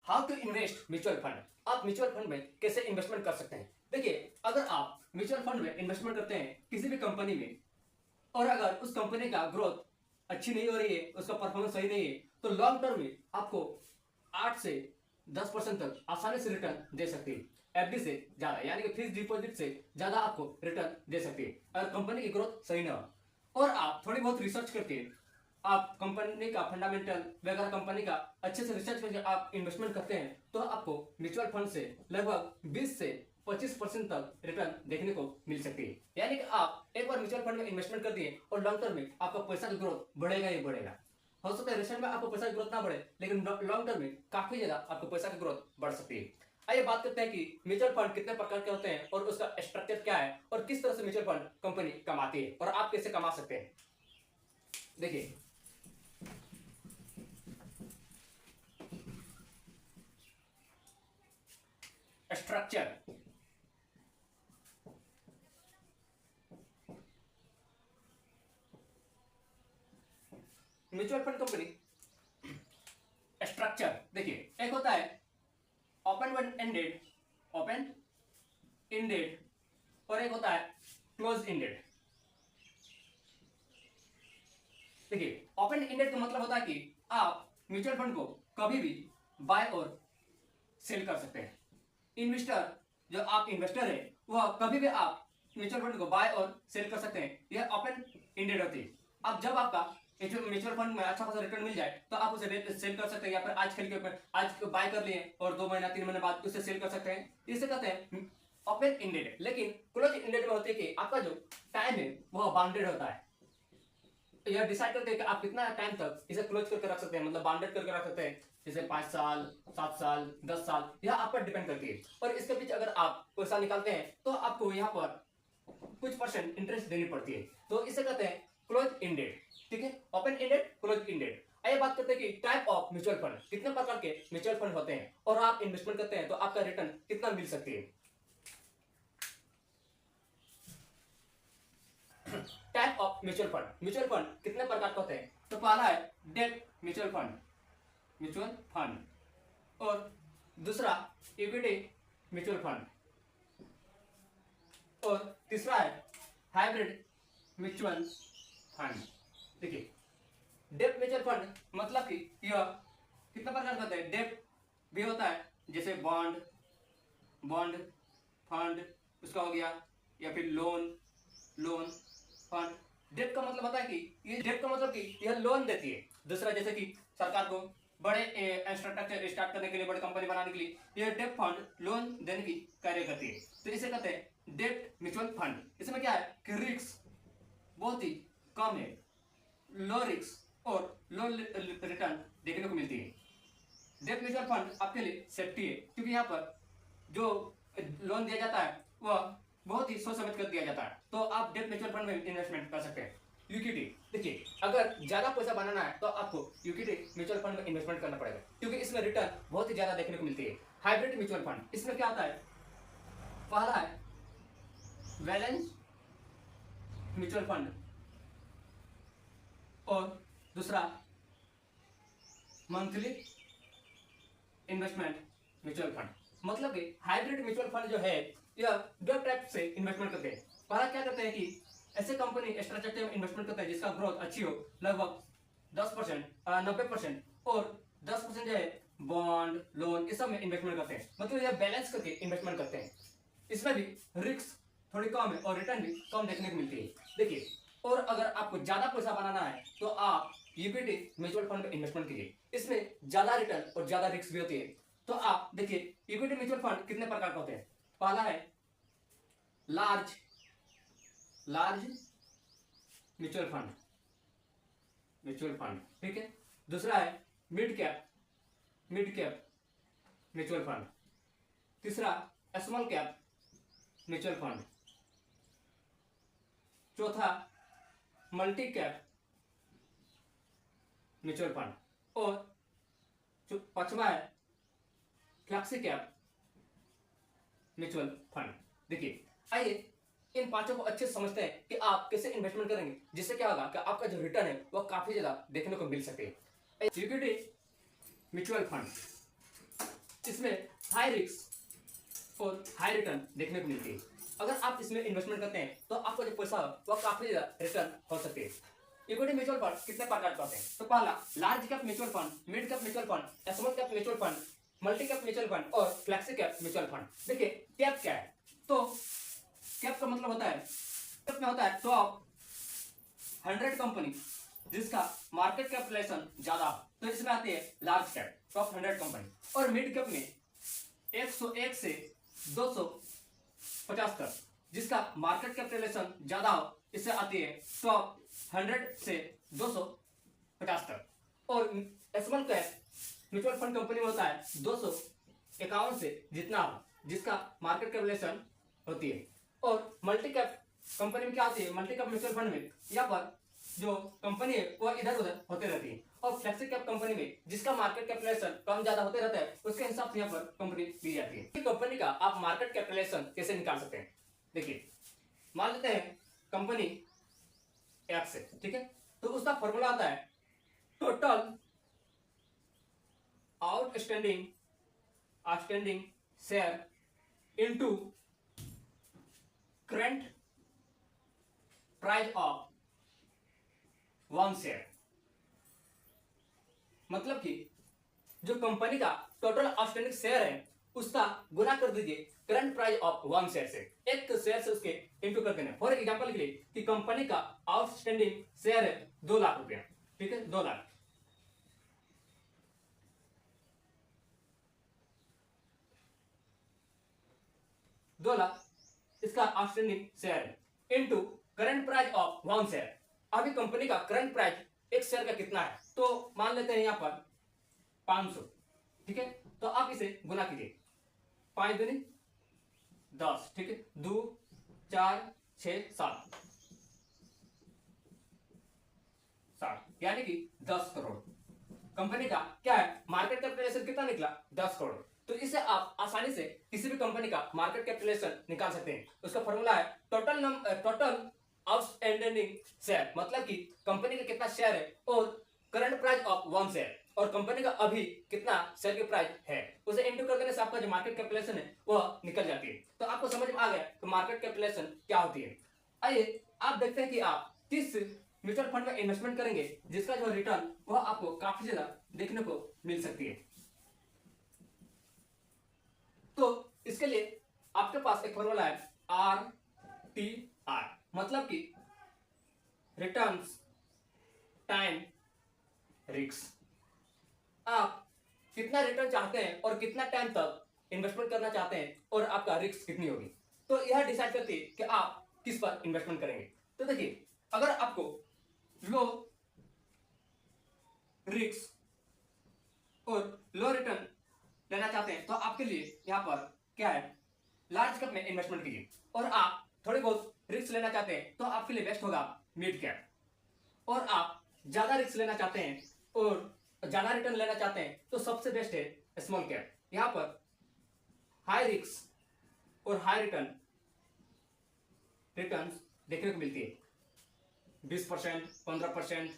How to invest mutual fund. आप mutual fund में कैसे इन्वेस्टमेंट कर सकते हैं। देखिए, अगर आप म्यूचुअल फंड में इन्वेस्टमेंट करते हैं किसी भी कंपनी में, और अगर उस कंपनी का ग्रोथ अच्छी नहीं हो रही है, उसका परफॉर्मेंस सही नहीं है, तो लॉन्ग टर्म में आपको 8 से 10% तक आसानी से रिटर्न दे सकती है। एफडी से ज्यादा, यानी कि फिक्स डिपॉजिट से ज्यादा आपको रिटर्न दे सकती है अगर कंपनी की ग्रोथ सही ना हो और आप थोड़ी बहुत रिसर्च करके, आप कंपनी का फंडामेंटल वगैरह कंपनी का अच्छे से रिसर्च करके आप इन्वेस्टमेंट करते हैं, तो आपको म्यूचुअल फंड से लगभग 20 से 25% तक रिटर्न देखने को मिल सकती है। यानी कि आप एक बार म्यूचुअल फंड में इन्वेस्टमेंट कर दिए और लॉन्ग टर्म में आपका पैसा का ग्रोथ बढ़ेगा ही बढ़ेगा। हो सकता है रिसेंट में आपको पैसा की ग्रोथ ना बढ़े, लेकिन लॉन्ग टर्म में काफी ज्यादा आपको पैसा की ग्रोथ बढ़ सकती है। आइए बात करते हैं कि म्यूचुअल फंड कितने प्रकार के होते हैं और उसका स्ट्रक्चर क्या है और किस तरह से म्यूचुअल फंड कंपनी कमाती है और आप कैसे कमा सकते हैं। देखिए, structure. Mutual fund company structure देखिए, एक होता है ओपन एंडेड, ओपन एंडेड, और एक होता है क्लोज एंडेड। देखिए, ओपन एंडेड का मतलब होता है कि आप म्यूचुअल फंड को कभी भी बाय और सेल कर सकते हैं। इन्वेस्टर, जो आप इन्वेस्टर है, वह कभी भी आप म्यूचुअल फंड को बाय और सेल कर सकते हैं। यह ओपन एंडेड होती है। अब जब आपका म्यूचुअल फंड में अच्छा खासा रिटर्न मिल जाए तो आप उसे सेल कर सकते हैं, या फिर आज खेल के आज बाय कर लिए और 2 महीना 3 महीने बाद उसे सेल कर सकते हैं। इसे कहते हैं ओपन एंडेड। लेकिन क्लोज एंडेड में होती है कि आपका जो टाइम है वह बाउंडेड होता है। यह डिसाइड करते हैं कि आप कितना टाइम तक इसे क्लोज करके रख सकते हैं, मतलब बाउंडेड करके रख सकते हैं, जैसे 5 साल, 7 साल, 10 साल, यह आप पर डिपेंड करती है। और इसके बीच अगर आप पैसा निकालते हैं तो आपको यहाँ पर कुछ परसेंट इंटरेस्ट देनी पड़ती है, तो इसे कहते हैं क्लोज एंडेड। ठीक है, ओपन एंडेड, क्लोज एंडेड। आइए बात करते हैं कि टाइप ऑफ म्यूचुअल फंड, कितने प्रकार के म्यूचुअल फंड होते हैं और आप इन्वेस्टमेंट करते हैं तो आपका रिटर्न कितना मिल सकती है। Type of mutual fund, mutual fund कितने प्रकार के होते हैं। तो पहला है debt mutual fund, mutual fund, और दूसरा इक्विटी म्यूचुअल फंड, और तीसरा है हाइब्रिड म्यूचुअल फंड। देखिए, डेट म्यूचुअल फंड मतलब कि यह कितने प्रकार का होता है। डेट भी होता है, जैसे बॉन्ड, बॉन्ड फंड उसका हो गया, या फिर लोन, लोन फंड। डेट का मतलब होता है कि ये डेट का मतलब कि यह लोन देती है। दूसरा, जैसे कि सरकार को बड़े इंफ्रास्ट्रक्चर स्टार्ट करने के लिए, बड़े कंपनी बनाने के लिए यह डेट फंड लोन देने की कार्य करती है, तो इसे कहते हैं डेट म्यूचुअल फंड। इसमें क्या है कि रिस्क बहुत ही कम है, लो रिस्क और लो रिटर्न देखने को मिलती है। डेट म्यूचुअल फंड आपके लिए सेफ्टी है, क्योंकि यहाँ पर जो लोन दिया जाता है वह बहुत ही सोच समझ कर दिया जाता है, तो आप डेट म्यूचुअल फंड में इन्वेस्टमेंट कर सकते हैं। यूक्विटी, देखिए, अगर ज्यादा पैसा बनाना है तो आपको यूक्विटी म्यूचुअल फंड में इन्वेस्टमेंट करना पड़ेगा, क्योंकि इसमें रिटर्न बहुत ही ज्यादा देखने को मिलती है। हाइब्रिड म्यूचुअल फंड, इसमें क्या आता है, पहला है बैलेंस म्यूचुअल फंड और दूसरा मंथली इन्वेस्टमेंट म्यूचुअल फंड। मतलब कि हाइब्रिड म्यूचुअल फंड जो है यह दो टाइप से इन्वेस्टमेंट करते हैं। पहला क्या करते हैं कि ऐसे कंपनी स्ट्रक्चर में इन्वेस्टमेंट करते हैं जिसका ग्रोथ अच्छी हो, लगभग 10%, 90%, और 10% जो है बॉन्ड, लोन, इस सब में इन्वेस्टमेंट करते हैं। मतलब यह बैलेंस करके इन्वेस्टमेंट करते हैं। इसमें भी रिस्क थोड़ी कम है और रिटर्न भी कम देखने को मिलती है। देखिए, और अगर आपको ज्यादा पैसा बनाना है तो आप इक्विटी म्यूचुअल फंड में इन्वेस्टमेंट कीजिए, इसमें ज्यादा रिटर्न और ज्यादा रिस्क भी होती है। तो आप देखिए, इक्विटी म्यूचुअल फंड कितने प्रकार का होते हैं। पहला है large, large mutual fund, mutual fund, ठीक है। दूसरा है mid cap, mid cap mutual fund. तीसरा स्मॉल कैप म्यूचुअल फंड। चौथा मल्टी कैप म्यूचुअल फंड, और पांचवा है फ्लैक्सी कैप म्यूचुअल फंड। देखिए, आइए इन पांचों को अच्छे से समझते हैं कि आप कैसे इन्वेस्टमेंट करेंगे, जिससे क्या होगा कि आपका जो रिटर्न है वह काफी ज्यादा देखने को मिल सके। इक्विटी म्यूचुअल फंड, इसमें हाई रिस्क और हाई रिटर्न देखने को मिलती है। अगर आप इसमें इन्वेस्टमेंट करते हैं तो आपका जो पैसा वह काफी ज्यादा रिटर्न हो सकते हैं। इक्विटी म्यूचुअल फंड कितने प्रकार के होते हैं? तो पहला large cap mutual fund, mid cap mutual fund, small cap mutual fund, multi cap mutual fund और फ्लेक्सी कैप म्यूचुअल फंड। देखिए कैप क्या है? तो कैप का मतलब होता है, कैप में होता है टॉप 100 कंपनी जिसका मार्केट कैपिटलाइजेशन ज्यादा, तो इसमें आती है लार्ज कैप, टॉप 100 कंपनी। और मिड कैप में 101 से 250 तक जिसका मार्केट कैपिटलाइजेशन ज्यादा हो, इससे आती है टॉप 100 से 250 तक। और small cap mutual fund company में होता है 251 से जितना हो, जिसका मार्केट कैपिटलाइजेशन होती है। और मल्टी कैप कंपनी में क्या होती है? मल्टी कैप म्यूचुअल फंड में यहाँ पर जो कंपनी है वो इधर उधर होते रहती है। और फ्लेक्सी कैप कंपनी में जिसका मार्केट कैपिटलाइजेशन कम ज्यादा होते रहता है, उसके हिसाब से यहाँ पर कंपनी दी जाती है। कंपनी का आप मार्केट कैपिटलाइजेशन कैसे निकाल सकते हैं? देखिए मान लेते हैं कंपनी एक्स है, ठीक है, तो उसका फॉर्मूला आता है total outstanding share into current price of 1 share. मतलब कि जो कंपनी का टोटल आउटस्टैंडिंग शेयर है उसका गुना कर दीजिए करंट प्राइस ऑफ 1 शेयर से, एक शेयर से उसके इंटू कर देना। फॉर एग्जांपल के लिए कि कंपनी का आउटस्टैंडिंग शेयर है 2 लाख रुपया, ठीक है, 2 लाख, इसका आउटस्टैंडिंग शेयर है into current price of 1 share. अभी कंपनी का करंट प्राइस एक शेयर का कितना है? तो मान लेते हैं यहाँ पर 500, ठीक है, तो आप इसे गुना कीजिए, 5 दूनी 10, ठीक है, 2 4 6 7 यानी कि 10 करोड़। कंपनी का क्या है? मार्केट कैपिटलाइजेशन कितना निकला? 10 करोड़। तो इससे आप आसानी से किसी भी कंपनी का मार्केट कैपिटलाइजेशन निकाल सकते हैं। उसका फॉर्मूला है टोटल आउटस्टैंडिंग शेयर, मतलब कि कंपनी का कितना शेयर है और करंट प्राइस ऑफ 1 शेयर, और कंपनी का अभी कितना शेयर की प्राइस है, उसे इंटू कर देने से आपका जो मार्केट कैपिटलाइजेशन है वह निकल जाती है। तो आपको समझ में आ गया कि मार्केट कैपिटलाइजेशन क्या होती है। आइए आप देखते हैं कि आप किस म्यूचुअल फंड में इन्वेस्टमेंट करेंगे जिसका जो रिटर्न वह आपको काफी ज्यादा देखने को मिल सकती है। तो इसके लिए आपके पास एक फॉर्मूला है RTR, मतलब कि रिटर्न्स टाइम रिस्क। आप कितना रिटर्न चाहते हैं और कितना टाइम तक इन्वेस्टमेंट करना चाहते हैं और आपका रिस्क कितनी होगी, तो यह डिसाइड करती है कि आप किस पर इन्वेस्टमेंट करेंगे। तो देखिए अगर आपको लो रिस्क और लो रिटर्न लेना चाहते हैं तो आपके लिए यहाँ पर क्या है? लार्ज कैप में इन्वेस्टमेंट कीजिए। और आप थोड़े बहुत रिस्क लेना चाहते हैं तो आपके लिए बेस्ट होगा मिड कैप। और आप ज्यादा रिस्क लेना चाहते हैं और ज्यादा रिटर्न लेना चाहते हैं तो सबसे बेस्ट है स्मॉल कैप। यहाँ पर हाई रिस्क और हाई रिटर्न देखने को मिलती है, 20%, 15%,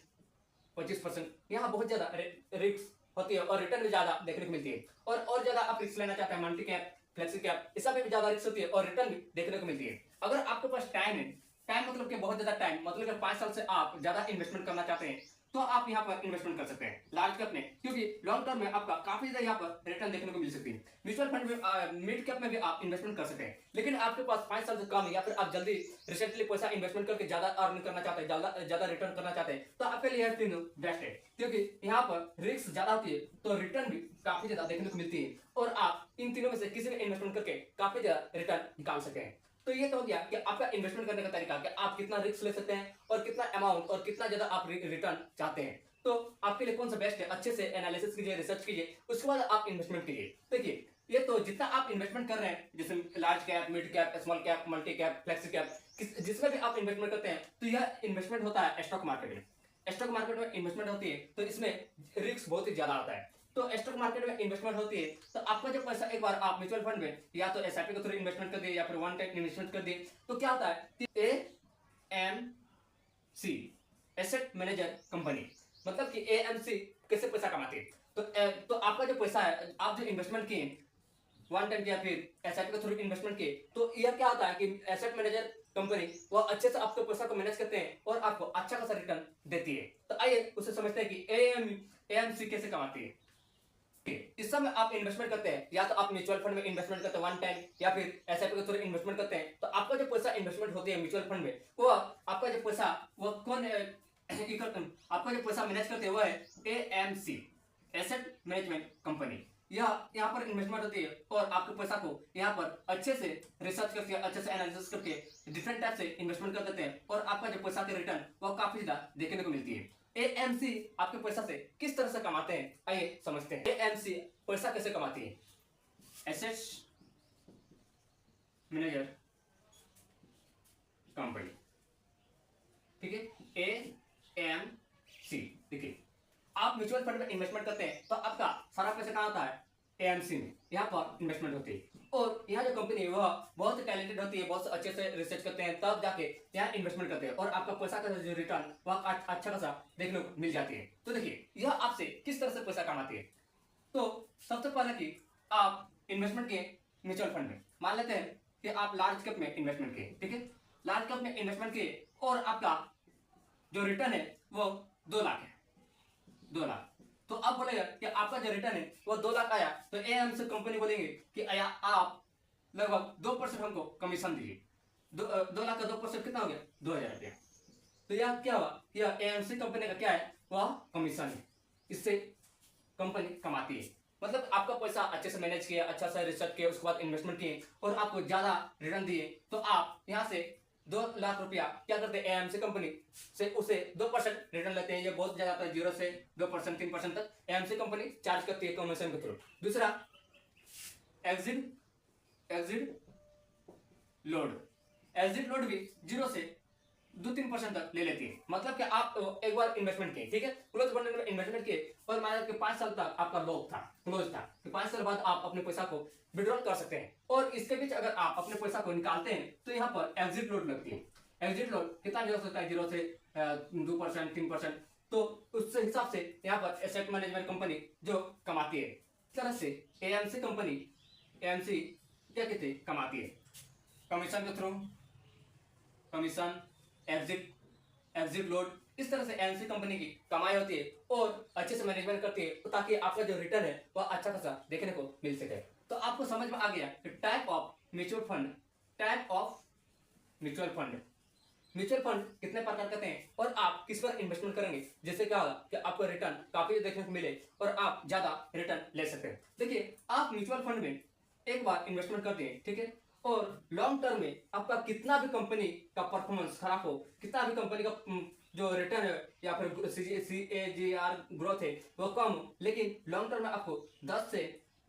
25%। यहाँ बहुत ज्यादा रिस्क होती है और रिटर्न भी ज्यादा देखने को मिलती है। और ज्यादा आप रिस्क लेना चाहते हैं मल्टी कैप, फ्लेक्सी कैप, इस सब में भी ज्यादा रिस्क होती है और रिटर्न भी देखने को मिलती है। अगर आपके पास टाइम है, टाइम मतलब कि बहुत ज्यादा टाइम, मतलब कि 5 साल से आप ज्यादा इन्वेस्टमेंट करना चाहते हैं तो आप यहाँ पर इन्वेस्टमेंट कर सकते हैं लार्ज कैप में, क्योंकि लॉन्ग टर्म में आपका काफी ज्यादा यहाँ पर रिटर्न देखने को मिल सकती है। म्यूचुअल फंड में मिड कैप में भी आप इन्वेस्टमेंट कर सकते हैं, लेकिन आपके पास 5 साल से कम है या फिर आप जल्दी रिसेंटली पैसा इन्वेस्टमेंट करके ज्यादा अर्न करना चाहते हैं, ज्यादा रिटर्न करना चाहते हैं, तो आपके लिए तीनों बेस्ट है। क्योंकि यहाँ पर रिस्क ज्यादा होती है तो रिटर्न भी काफी ज्यादा देखने को मिलती है और आप इन तीनों में से किसी में इन्वेस्टमेंट करके काफी ज्यादा रिटर्न निकाल सकते हैं। तो ये तो हो गया कि आपका इन्वेस्टमेंट करने का तरीका, कि आप कितना रिस्क ले सकते हैं और कितना अमाउंट और कितना ज्यादा आप रिटर्न चाहते हैं। तो आपके लिए कौन सा बेस्ट है, अच्छे से एनालिसिस कीजिए, रिसर्च कीजिए, उसके बाद आप इन्वेस्टमेंट कीजिए। देखिए ये तो जितना आप इन्वेस्टमेंट कर रहे हैं, जैसे large cap, mid cap, small cap, multi cap, flexi cap, जिसमें भी आप इन्वेस्टमेंट करते हैं तो यह इन्वेस्टमेंट होता है स्टॉक मार्केट में। स्टॉक मार्केट में इन्वेस्टमेंट होती है तो इसमें रिस्क बहुत ही ज्यादा आता है। तो स्टॉक मार्केट में इन्वेस्टमेंट होती है तो आपका जो पैसा एक बार आप म्यूचुअल फंड में या तो एसआईपी के थ्रू इन्वेस्टमेंट कर दिए या फिर वन टाइम इन्वेस्टमेंट कर दिए, तो क्या होता है AMC एसेट मैनेजर कंपनी, मतलब कि AMC कैसे पैसा कमाती है। तो आपका जो पैसा है, आप जो इन्वेस्टमेंट किए वन टाइम या फिर एसआईपी के थ्रू इन्वेस्टमेंट किए, तो यह क्या होता है कि एसेट मैनेजर कंपनी वो अच्छे से आपके पैसा को मैनेज करते हैं और आपको अच्छा खासा रिटर्न देती है। तो आइए उसे समझते हैं कि एएमसी कैसे कमाती है। इस समय आप इन्वेस्टमेंट करते हैं, या तो आप म्यूचुअल फंड में इन्वेस्टमेंट करते हैं वन टाइम, या फिर एसआईपी के थ्रू इन्वेस्टमेंट करते हैं, तो आपका जो पैसा इन्वेस्टमेंट होती है म्यूचुअल फंड में, वो आपका जो पैसा वो कौन आपका जो पैसा मैनेज करते हैं वो है एएमसी, एसेट मैनेजमेंट कंपनी। यह यहाँ पर इन्वेस्टमेंट होती है और आपके पैसा को यहाँ पर अच्छे से रिसर्च करके, अच्छे से एनालिसिस करके डिफरेंट टाइप से इन्वेस्टमेंट कर देते हैं और आपका जो पैसा के रिटर्न वो काफी ज्यादा देखने को मिलती है। एएमसी आपके पैसा से किस तरह से कमाते हैं, आइए समझते हैं। एएमसी पैसा कैसे कमाती है? एसेट मैनेजर कंपनी, ठीक है, एएमसी। देखिए, आप म्यूचुअल फंड में इन्वेस्टमेंट करते हैं तो आपका सारा पैसा कहाँ होता है? एएमसी में, यहाँ पर इन्वेस्टमेंट होती है। और यहाँ जो कंपनी है वह बहुत टैलेंटेड होती है, बहुत अच्छे से रिसर्च करते हैं, तब जाके यहाँ इन्वेस्टमेंट करते हैं और आपका पैसा का जो रिटर्न वह अच्छा खासा देखने को मिल जाती है। तो देखिए, यह आपसे किस तरह से पैसा कमाती है। तो सबसे पहले कि आप इन्वेस्टमेंट किए म्यूचुअल फंड में, मान लेते हैं कि आप लार्ज कैप में इन्वेस्टमेंट किए, ठीक है, लार्ज कैप में इन्वेस्टमेंट किए और आपका जो रिटर्न है वो 2 लाख है, 2 लाख। तो आप बोलेगा कि आपका जो रिटर्न है वो 2 लाख आया, तो एएमसी कंपनी बोलेंगे कि आया आप लगभग 2% हमको कमीशन दीजिए। 2 लाख का 2% कितना हो गया? 2000 रुपया। तो यह क्या हुआ? यह एएमसी कंपनी का क्या है? वह कमीशन है, इससे कंपनी कमाती है। मतलब आपका पैसा अच्छे से मैनेज किया, अच्छा से रिसर्च किया, उसके बाद इन्वेस्टमेंट किए और आपको ज्यादा रिटर्न दिए, तो आप यहाँ से 2 लाख रुपया क्या करते हैं? एएमसी कंपनी से उसे 2% रिटर्न लेते हैं। ये बहुत ज्यादा आता है, 0 से 2%, 3% तक एएमसी कंपनी चार्ज करती है कमीशन के थ्रू। दूसरा, एग्जिट लोड भी 0 से 2-3% तक ले लेती है। मतलब कि आप एक बार इन्वेस्टमेंट किए, ठीक है, क्लोज फंड में इन्वेस्टमेंट किए और मान लो कि 5 साल तक आपका लॉक था, क्लोज था, कि 5 साल बाद आप अपने पैसा को विड्रॉल कर सकते हैं। और इसके बीच अगर आप अपने पैसा को निकालते हैं तो यहाँ पर एग्जिट लोड लगती है। एग्जिट लोड कितना हो सकता है? 0 से 2%, 3%। तो उस हिसाब से यहाँ पर एसेट मैनेजमेंट कंपनी जो कमाती है। इस तरह से एएमसी कंपनी, एएमसी क्या कहते हैं? कमाती है कमीशन के थ्रू, कमीशन, एग्जिट लोड, इस तरह से एएमसी कंपनी की कमाई होती है और अच्छे से मैनेजमेंट करती है ताकि आपका जो रिटर्न है वह अच्छा खासा देखने को मिल सके। तो आपको समझ में आ गया कि type of mutual fund mutual fund कितने प्रकार करते हैं और आप किस पर इन्वेस्टमेंट करेंगे, जिससे क्या होगा कि आपको रिटर्न काफी देखने को मिले और आप ज्यादा रिटर्न ले सकते हैं। देखिए, आप म्यूचुअल फंड में एक बार इन्वेस्टमेंट करते हैं, ठीक है, और लॉन्ग टर्म में आपका कितना भी कंपनी का परफॉर्मेंस खराब हो, कितना भी कंपनी का जो रिटर्न है या फिर CAGR ग्रोथ है वो कम हो, लेकिन लॉन्ग टर्म में आपको 10 से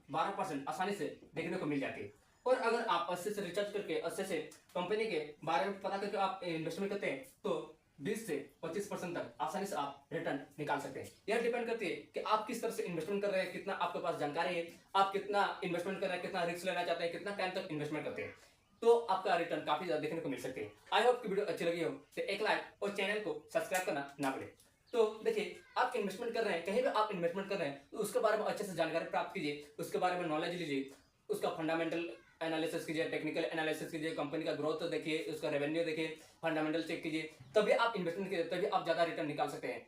12% आसानी से देखने को मिल जाती है। और अगर आप अच्छे से रिसर्च करके, अच्छे से कंपनी के बारे में पता करके आप इन्वेस्टमेंट करते हैं तो 20 से 25% तक आसानी से आप रिटर्न निकाल सकते हैं। यह डिपेंड करती है कि आप किस तरह से इन्वेस्टमेंट कर रहे हैं, कितना आपके पास जानकारी है, आप कितना इन्वेस्टमेंट कर रहे हैं, कितना रिस्क लेना चाहते हैं, कितना टाइम तक इन्वेस्टमेंट करते हैं, तो आपका रिटर्न काफी ज्यादा देखने को मिल सकते हैं। आई होप की वीडियो अच्छी लगी हो तो एक लाइक और चैनल को सब्सक्राइब करना ना भूलें। तो देखिए, आप इन्वेस्टमेंट कर रहे हैं, कहीं भी आप इन्वेस्टमेंट कर रहे हैं तो उसके बारे में अच्छे से जानकारी प्राप्त कीजिए, उसके बारे में नॉलेज लीजिए, उसका फंडामेंटल एनालिसिस कीजिए, टेक्निकल एनालिसिस कीजिए, कंपनी का ग्रोथ देखिए, उसका रेवेन्यू देखिए, फंडामेंटल चेक कीजिए, तभी आप इन्वेस्टमेंट कीजिए, तभी आप ज्यादा रिटर्न निकाल सकते हैं।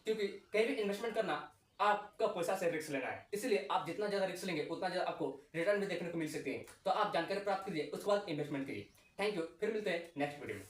क्योंकि कहीं भी इन्वेस्टमेंट करना आपका पैसा से रिस्क लेना है, इसलिए आप जितना ज्यादा रिस्क लेंगे उतना ज्यादा आपको रिटर्न भी देखने को मिल सकते हैं। तो आप जानकारी प्राप्त कीजिए, उसके बाद इन्वेस्टमेंट कीजिए। थैंक यू, फिर मिलते हैं नेक्स्ट वीडियो में।